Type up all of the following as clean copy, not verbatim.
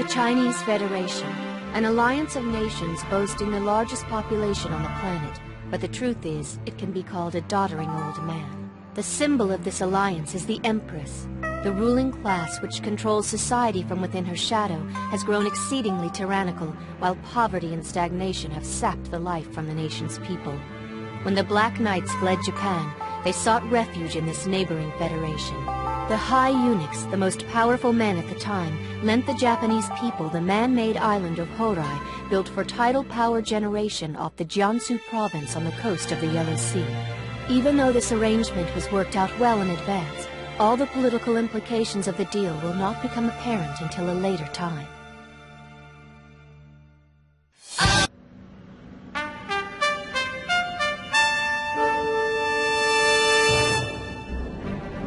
Chinese Federation, an alliance of nations boasting the largest population on the planet. But the truth is, it can be called a doddering old man. The symbol of this alliance is the Empress. The ruling class, which controls society from within her shadow, has grown exceedingly tyrannical, while poverty and stagnation have sapped the life from the nation's people. When the Black Knights fled Japan, they sought refuge in this neighboring federation. The High Eunuchs, the most powerful men at the time, lent the Japanese people the man-made island of Horai, built for tidal power generation off the Jiangsu province on the coast of the Yellow Sea. Even though this arrangement was worked out well in advance, all the political implications of the deal will not become apparent until a later time.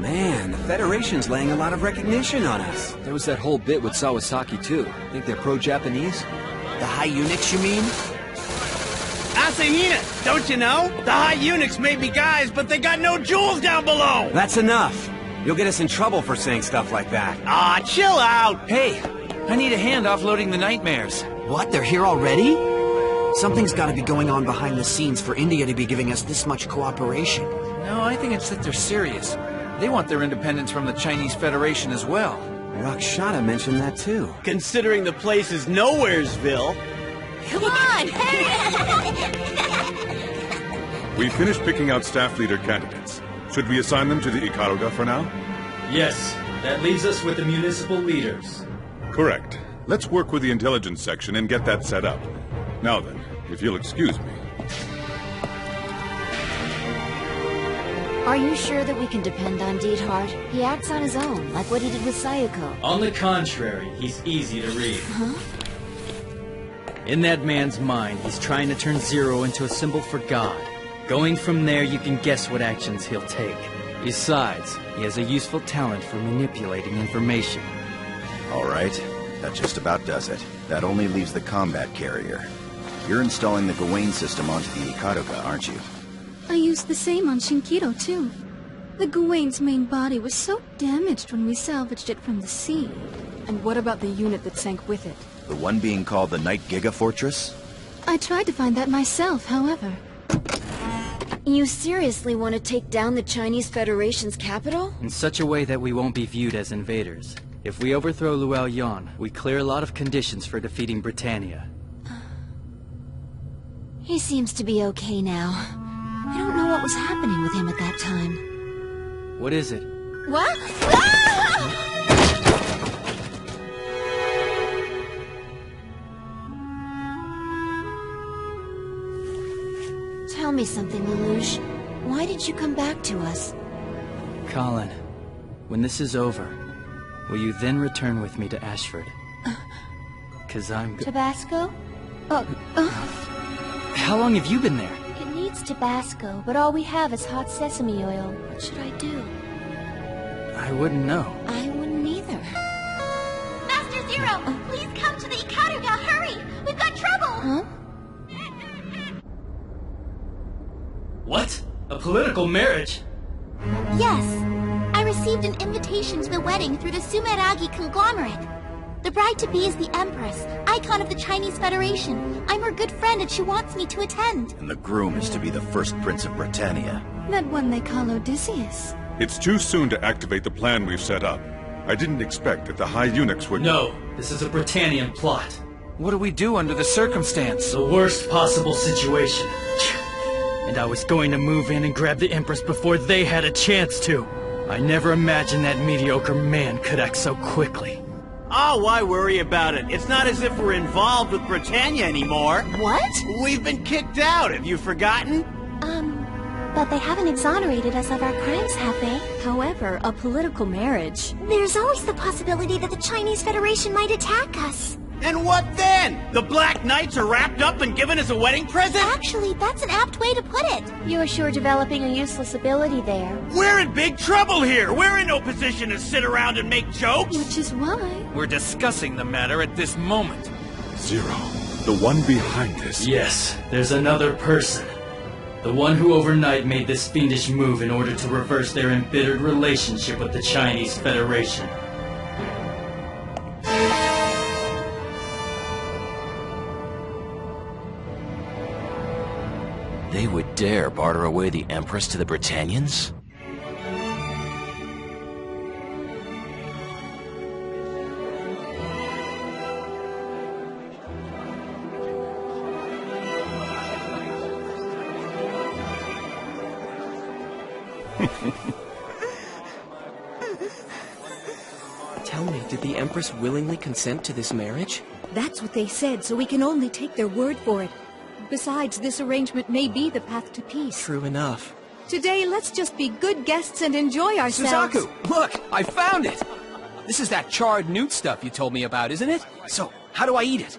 Man, the Federation's laying a lot of recognition on us. There was that whole bit with Sawasaki, too. Think they're pro-Japanese? The High Eunuchs, you mean? Asahina, don't you know? The High Eunuchs may be guys, but they got no jewels down below! That's enough! You'll get us in trouble for saying stuff like that. Ah, chill out! Hey, I need a hand offloading the nightmares. What? They're here already? Something's gotta be going on behind the scenes for India to be giving us this much cooperation. No, I think it's that they're serious. They want their independence from the Chinese Federation as well. Rakshata mentioned that too. Considering the place is Nowheresville. Come on, We finished picking out staff leader candidates. Should we assign them to the Ikaruga for now? Yes, that leaves us with the municipal leaders. Correct. Let's work with the intelligence section and get that set up. Now then, if you'll excuse me. Are you sure that we can depend on Diethard? He acts on his own, like what he did with Sayako. On the contrary, he's easy to read. Huh? In that man's mind, he's trying to turn Zero into a symbol for God. Going from there, you can guess what actions he'll take. Besides, he has a useful talent for manipulating information. All right, that just about does it. That only leaves the combat carrier. You're installing the Gawain system onto the Ikaruga, aren't you? I used the same on Shinkiro, too. The Gawain's main body was so damaged when we salvaged it from the sea. And what about the unit that sank with it? The one being called the Night Giga Fortress? I tried to find that myself, however. You seriously want to take down the Chinese Federation's capital? In such a way that we won't be viewed as invaders. If we overthrow Luo Yan, we clear a lot of conditions for defeating Britannia. He seems to be okay now. I don't know what was happening with him at that time. What is it? What? Ah! Tell me something, Lelouch. Why did you come back to us? Colin, when this is over, will you then return with me to Ashford? 'Cause I'm... Tabasco? How long have you been there? It needs Tabasco, but all we have is hot sesame oil. What should I do? I wouldn't know. I wouldn't either. Master Zero, please come to the Ikaruga, hurry! We've got trouble! Huh? What? A political marriage? Yes. I received an invitation to the wedding through the Sumeragi conglomerate. The bride-to-be is the Empress, icon of the Chinese Federation. I'm her good friend and she wants me to attend. And the groom is to be the first prince of Britannia. That one they call Odysseus. It's too soon to activate the plan we've set up. I didn't expect that the High Eunuchs would... No, this is a Britannian plot. What do we do under the circumstance? The worst possible situation. And I was going to move in and grab the Empress before they had a chance to. I never imagined that mediocre man could act so quickly. Oh, why worry about it? It's not as if we're involved with Britannia anymore. What? We've been kicked out, have you forgotten? But they haven't exonerated us of our crimes, have they? However, a political marriage... There's always the possibility that the Chinese Federation might attack us. And what then? The Black Knights are wrapped up and given as a wedding present? Actually, that's an apt way to put it. You're sure developing a useless ability there. We're in big trouble here! We're in no position to sit around and make jokes! Which is why... We're discussing the matter at this moment. Zero. The one behind this. Yes, there's another person. The one who overnight made this fiendish move in order to reverse their embittered relationship with the Chinese Federation. They would dare barter away the Empress to the Britannians? Tell me, did the Empress willingly consent to this marriage? That's what they said, so we can only take their word for it. Besides, this arrangement may be the path to peace. True enough. Today, let's just be good guests and enjoy ourselves. Suzaku, look! I found it! This is that charred newt stuff you told me about, isn't it? So, how do I eat it?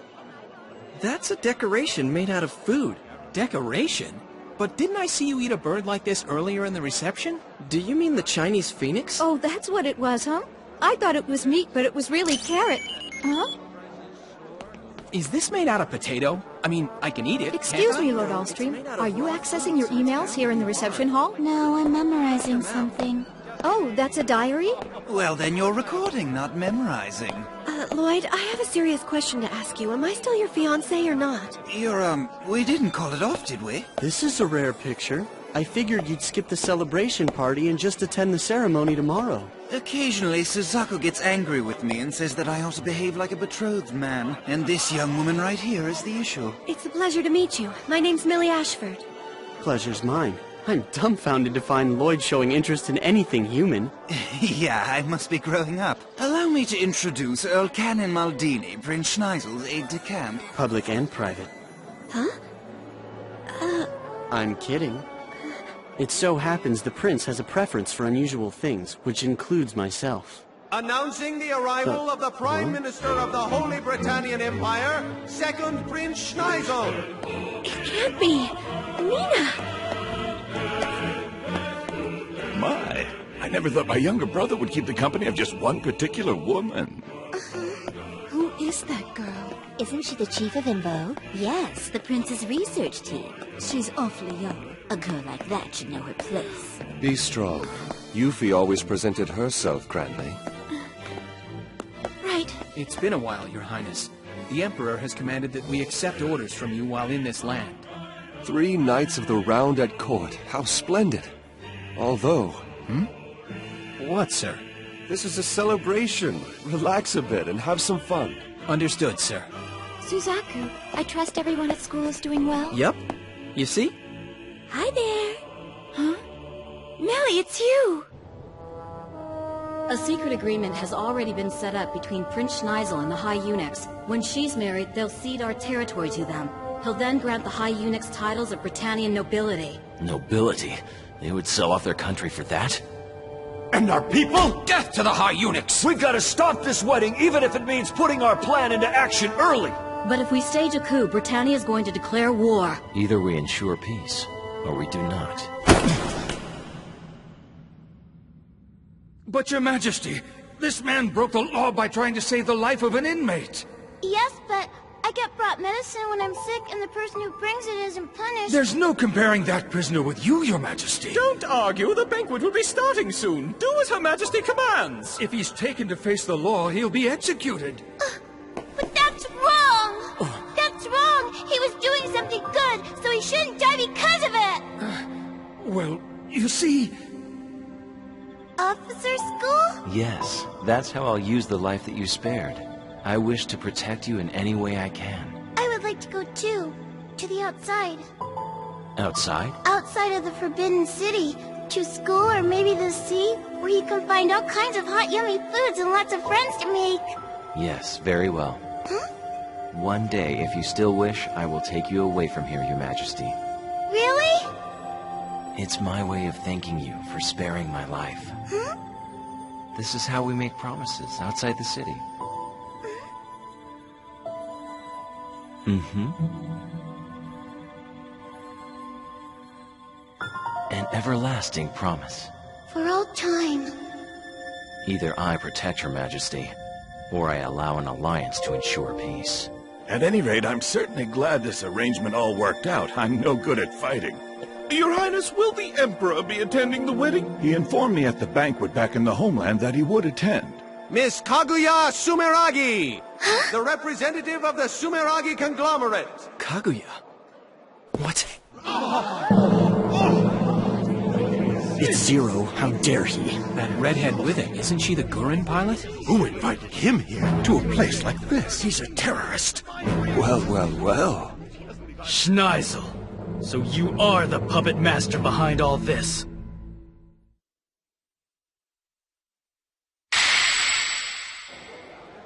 That's a decoration made out of food. Decoration? But didn't I see you eat a bird like this earlier in the reception? Do you mean the Chinese phoenix? Oh, that's what it was, huh? I thought it was meat, but it was really carrot. Huh? Is this made out of potato? I mean, I can eat it. Excuse me, Lord Allstream. Are you accessing your emails here in the reception hall? No, I'm memorizing something. Oh, that's a diary? Well, then you're recording, not memorizing. Lloyd, I have a serious question to ask you. Am I still your fiancé or not? We didn't call it off, did we? This is a rare picture. I figured you'd skip the celebration party and just attend the ceremony tomorrow. Occasionally, Suzaku gets angry with me and says that I ought to behave like a betrothed man. And this young woman right here is the issue. It's a pleasure to meet you. My name's Millie Ashford. Pleasure's mine. I'm dumbfounded to find Lloyd showing interest in anything human. Yeah, I must be growing up. Allow me to introduce Earl Canon Maldini, Prince Schnizel's aide-de-camp. Public and private. Huh? I'm kidding. It so happens the prince has a preference for unusual things, which includes myself. Announcing the arrival of the Prime Minister of the Holy Britannian Empire, Second Prince Schnizel. It can't be. Nina! My, I never thought my younger brother would keep the company of just one particular woman. Who is that girl? Isn't she the chief of Invo? Yes, the prince's research team. She's awfully young. A girl like that should know her place. Be strong. Yuffie always presented herself grandly. Right. It's been a while, Your Highness. The Emperor has commanded that we accept orders from you while in this land. 3 Knights of the Round at court. How splendid. Although... What, sir? This is a celebration. Relax a bit and have some fun. Understood, sir. Suzaku, I trust everyone at school is doing well? Yep. You see? Hi there. Huh? Millie, it's you! A secret agreement has already been set up between Prince Schnizel and the High Eunuchs. When she's married, they'll cede our territory to them. He'll then grant the High Eunuchs titles of Britannian nobility. Nobility? They would sell off their country for that? And our people? Death to the High Eunuchs! We've got to stop this wedding, even if it means putting our plan into action early! But if we stage a coup, Britannia is going to declare war. Either we ensure peace, or we do not. But Your Majesty, this man broke the law by trying to save the life of an inmate. Yes, but I get brought medicine when I'm sick, and the person who brings it isn't punished. There's no comparing that prisoner with you, Your Majesty. Don't argue. The banquet will be starting soon. Do as Her Majesty commands. If he's taken to face the law, he'll be executed. But that's wrong! That's wrong! He was doing something good, so he shouldn't die because of it! Well, you see... Officer school? Yes, that's how I'll use the life that you spared. I wish to protect you in any way I can. I would like to go too. To the outside. Outside? Outside of the Forbidden City. To school or maybe the sea, where you can find all kinds of hot yummy foods and lots of friends to make. Yes, very well. Huh? One day, if you still wish, I will take you away from here, Your Majesty. Really? It's my way of thanking you for sparing my life. Huh? This is how we make promises outside the city. An everlasting promise. For all time. Either I protect Your Majesty, or I allow an alliance to ensure peace. At any rate, I'm certainly glad this arrangement all worked out. I'm no good at fighting. Your Highness, will the Emperor be attending the wedding? He informed me at the banquet back in the homeland that he would attend. Miss Kaguya Sumeragi, the representative of the Sumeragi conglomerate. Kaguya? What? It's Zero. How dare he? That redhead with him, isn't she the Gurren pilot? Who invited him here to a place like this? He's a terrorist. Well, well, well. Schneisel, so you are the puppet master behind all this.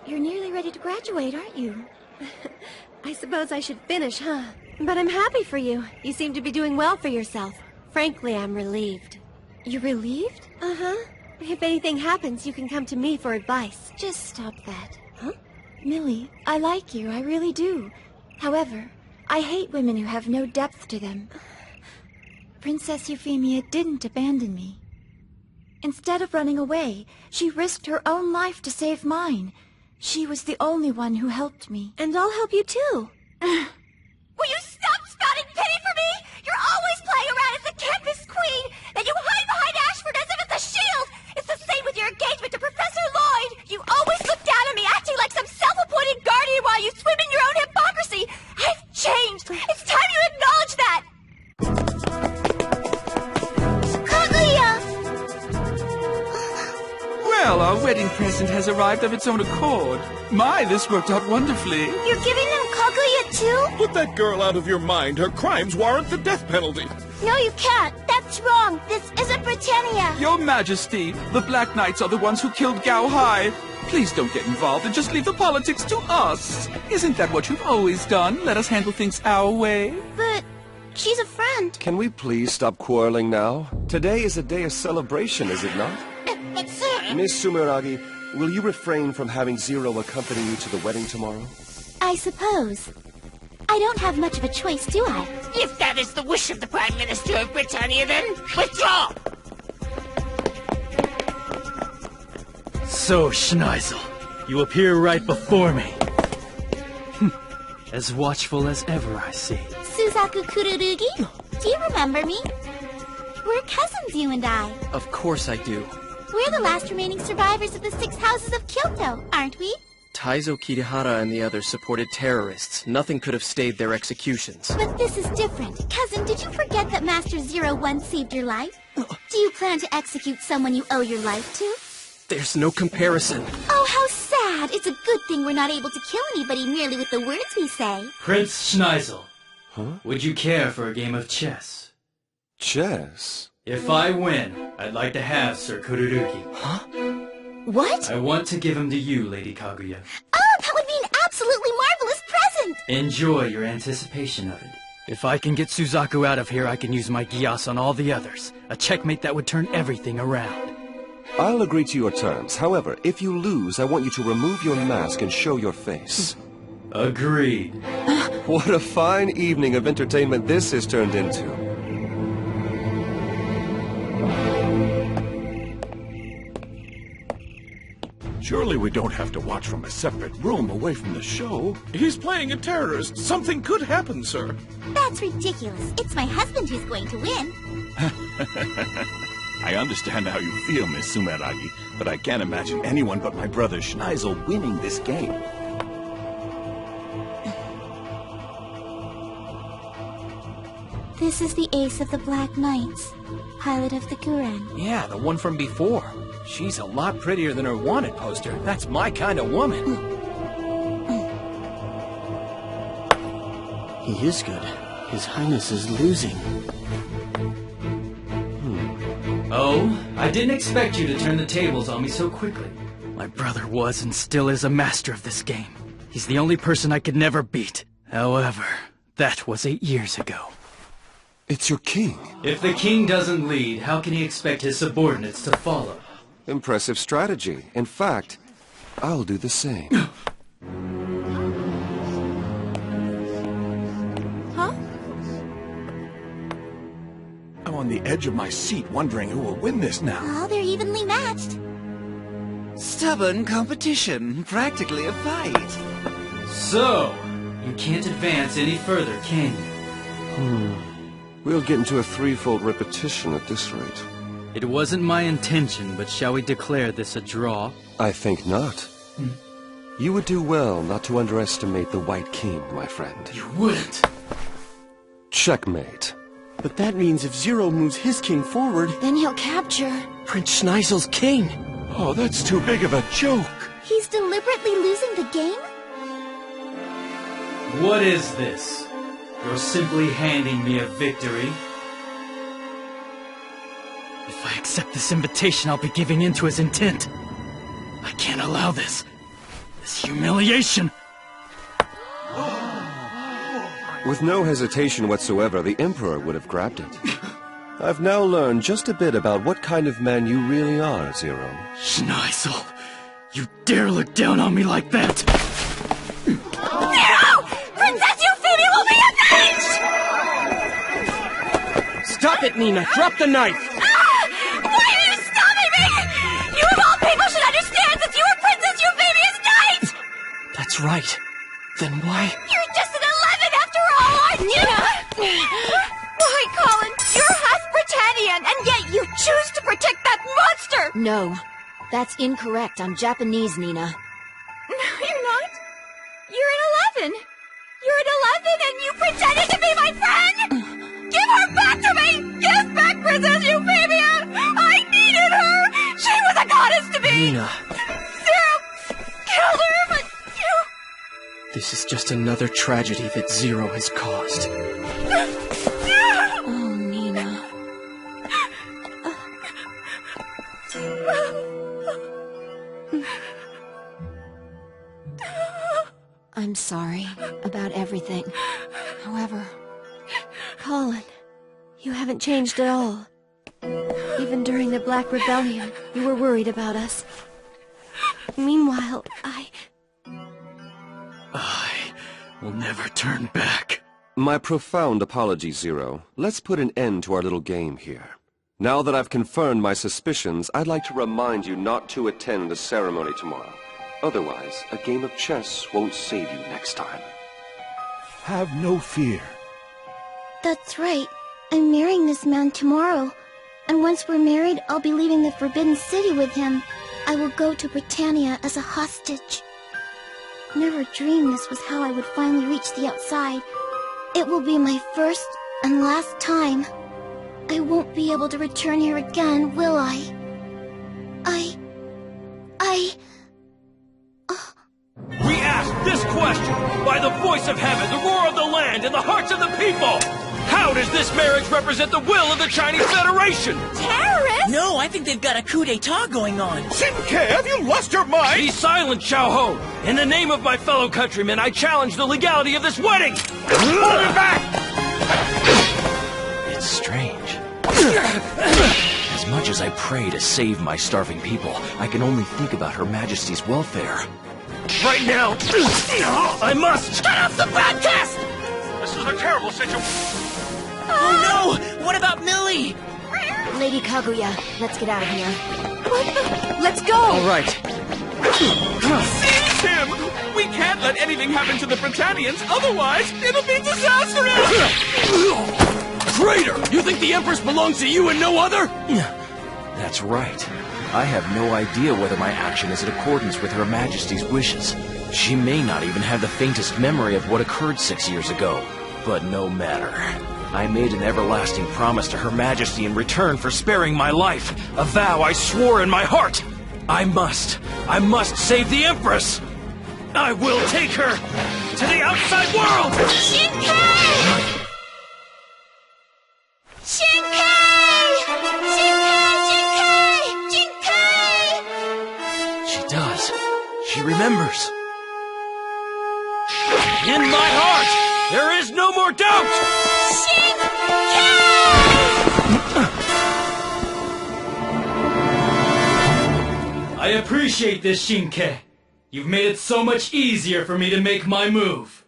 You're nearly ready to graduate, aren't you? I suppose I should finish, huh? But I'm happy for you. You seem to be doing well for yourself. Frankly, I'm relieved. You're relieved? Uh-huh. If anything happens, you can come to me for advice. Just stop that. Huh? Millie, I like you, I really do. However, I hate women who have no depth to them. Princess Euphemia didn't abandon me. Instead of running away, she risked her own life to save mine. She was the only one who helped me. And I'll help you too. Will you stop spouting pity for me? You're always playing around as the campus queen, and you hide behind Ashford as if it's a shield. It's the same with your engagement to Professor Lloyd. You always look down on me, acting like some self-appointed guardian while you swim in your own hypocrisy. I've changed. It's time you acknowledge that. Kaguya! Well, our wedding present has arrived of its own accord. My, this worked out wonderfully. You're giving them Kaguya too? Put that girl out of your mind. Her crimes warrant the death penalty. No, you can't. That's wrong. This isn't Britannia. Your Majesty, the Black Knights are the ones who killed Gao Hai. Please don't get involved and just leave the politics to us. Isn't that what you've always done? Let us handle things our way. But she's a friend. Can we please stop quarreling now? Today is a day of celebration, is it not? But sir... Miss Sumeragi, will you refrain from having Zero accompany you to the wedding tomorrow? I suppose. I don't have much of a choice, do I? If that is the wish of the Prime Minister of Britannia, then withdraw! So, Schneisel, you appear right before me. As watchful as ever, I see. Suzaku Kururugi, do you remember me? We're cousins, you and I. Of course I do. We're the last remaining survivors of the 6 houses of Kyoto, aren't we? Taizo Kirihara and the others supported terrorists. Nothing could have stayed their executions. But this is different. Cousin, did you forget that Master Zero once saved your life? Do you plan to execute someone you owe your life to? There's no comparison. Oh, how sad. It's a good thing we're not able to kill anybody merely with the words we say. Prince Schneisel. Huh? Would you care for a game of chess? Chess? If I win, I'd like to have Sir Kururugi. Huh? What? I want to give him to you, Lady Kaguya. Oh, that would be an absolutely marvelous present! Enjoy your anticipation of it. If I can get Suzaku out of here, I can use my Gyas on all the others. A checkmate that would turn everything around. I'll agree to your terms. However, if you lose, I want you to remove your mask and show your face. Agreed. What a fine evening of entertainment this has turned into. Surely we don't have to watch from a separate room away from the show. He's playing a terrorist. Something could happen, sir. That's ridiculous. It's my husband who's going to win. I understand how you feel, Miss Sumeragi, but I can't imagine anyone but my brother Schneisel winning this game. This is the Ace of the Black Knights, pilot of the Gurren. Yeah, the one from before. She's a lot prettier than her wanted poster. That's my kind of woman. He is good. His Highness is losing. Oh, I didn't expect you to turn the tables on me so quickly. My brother was and still is a master of this game. He's the only person I could never beat. However, that was 8 years ago. It's your king. If the king doesn't lead, how can he expect his subordinates to follow? Impressive strategy. In fact, I'll do the same. Huh? I'm on the edge of my seat wondering who will win this now. Oh, they're evenly matched. Stubborn competition. Practically a fight. So, you can't advance any further, can you? We'll get into a threefold repetition at this rate. It wasn't my intention, but shall we declare this a draw? I think not. You would do well not to underestimate the White King, my friend. You wouldn't. Checkmate. But that means if Zero moves his king forward... Then he'll capture... Prince Schnizel's king. Oh, that's too big of a joke. He's deliberately losing the game? What is this? You're simply handing me a victory? If I accept this invitation, I'll be giving in to his intent. I can't allow this. This humiliation. With no hesitation whatsoever, the Emperor would have grabbed it. I've now learned just a bit about what kind of man you really are, Zero. Schnizel, you dare look down on me like that? No! Princess Euphemia will be avenged! Stop it, Nina! Drop the knife! Why are you stopping me? You of all people should understand that you are Princess Euphemia's knight! That's right. Then why? You're just an 11 after all, aren't you? Why, Colin? You're half Britannian, and yet you choose to protect that monster! No, that's incorrect. I'm Japanese, Nina. No, you're not. You're an 11. You're an 11 and you pretended to be my friend? Give her back to me! Give back Princess Euphemia! I needed her! She was a goddess to me! Nina. Zero killed her, but you... This is just another tragedy that Zero has caused. Oh, Nina. I'm sorry about everything. However... Colin, you haven't changed at all. Even during the Black Rebellion, you were worried about us. Meanwhile, I will never turn back. My profound apologies, Zero. Let's put an end to our little game here. Now that I've confirmed my suspicions, I'd like to remind you not to attend the ceremony tomorrow. Otherwise, a game of chess won't save you next time. Have no fear. That's right. I'm marrying this man tomorrow. And once we're married, I'll be leaving the Forbidden City with him. I will go to Britannia as a hostage. Never dreamed this was how I would finally reach the outside. It will be my first and last time. I won't be able to return here again, will I? We ask this question by the voice of heaven, the roar of the land, and the hearts of the people. How does this marriage represent the will of the Chinese Federation? Terrorists? No, I think they've got a coup d'etat going on. Shin-Kei, have you lost your mind? Be silent, Xiao Ho! In the name of my fellow countrymen, I challenge the legality of this wedding! Hold it back! It's strange. As much as I pray to save my starving people, I can only think about Her Majesty's welfare. Right now, I must! Shut off the broadcast! This is a terrible situation. Oh no! What about Millie? Lady Kaguya, let's get out of here. Let's go! All right. Seize him! We can't let anything happen to the Britannians, otherwise it'll be disastrous! Traitor! You think the Empress belongs to you and no other? That's right. I have no idea whether my action is in accordance with Her Majesty's wishes. She may not even have the faintest memory of what occurred 6 years ago. But no matter. I made an everlasting promise to Her Majesty in return for sparing my life. A vow I swore in my heart. I must save the Empress! I will take her to the outside world! Shin-Kei! Shin-Kei! Shin-Kei! Shin-Kei! She does. She remembers. In my heart, there is no more doubt! I appreciate this, Shin-Kei. You've made it so much easier for me to make my move.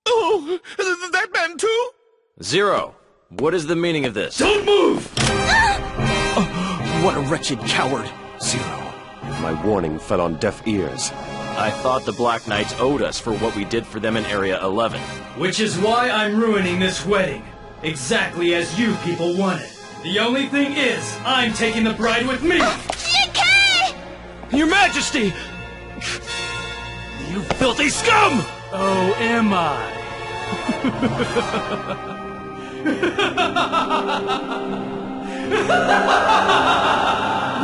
Oh, that man too? Zero, what is the meaning of this? Don't move! What a wretched coward. Zero, my warning fell on deaf ears. I thought the Black Knights owed us for what we did for them in Area 11. Which is why I'm ruining this wedding. Exactly as you people wanted. The only thing is, I'm taking the bride with me! Shin-Kei! Your Majesty! You filthy scum! Oh, am I?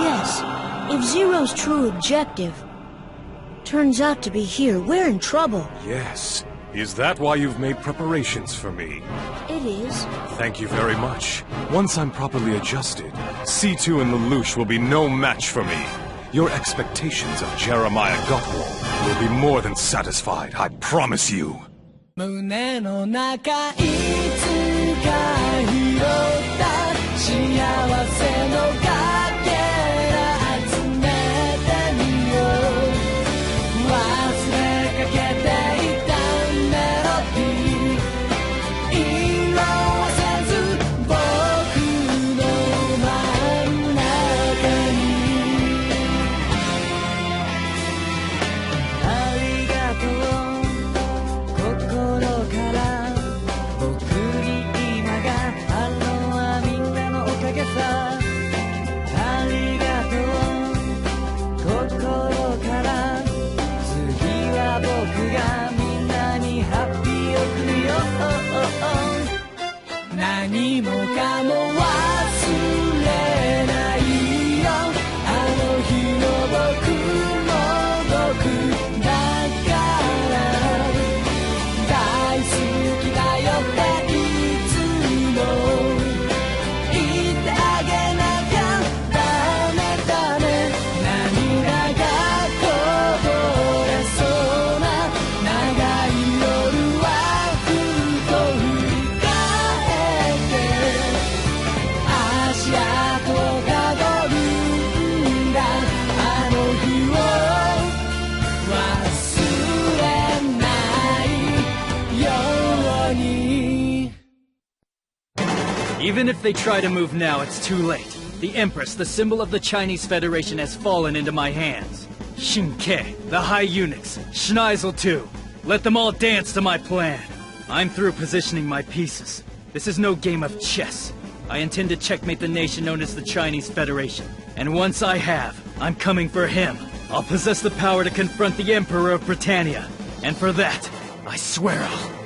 Yes, if Zero's true objective turns out to be here, we're in trouble. Yes. Is that why you've made preparations for me? It is. Thank you very much. Once I'm properly adjusted, C2 and Lelouch will be no match for me. Your expectations of Jeremiah Gottwald will be more than satisfied, I promise you. 胸の中いつか拾った幸せのかけら集めてみよう忘れかけていたメロディー色あせず僕の真ん中にありがとう心から僕に今があるのはみんなのおかげさありがとう心から次は僕がみんなにハッピーを送るよ何もかも忘れないよあの日の僕も僕だから大好きだよっていつも言ってあげなきゃダメだね涙がこぼれそうな長い夜はふと振り返って足跡をたどるんだあの日を忘れないように Even if they try to move now, it's too late. The Empress, the symbol of the Chinese Federation, has fallen into my hands. Xinke, the High Eunuchs, Schneisel too. Let them all dance to my plan. I'm through positioning my pieces. This is no game of chess. I intend to checkmate the nation known as the Chinese Federation. And once I have, I'm coming for him. I'll possess the power to confront the Emperor of Britannia. And for that, I swear I'll...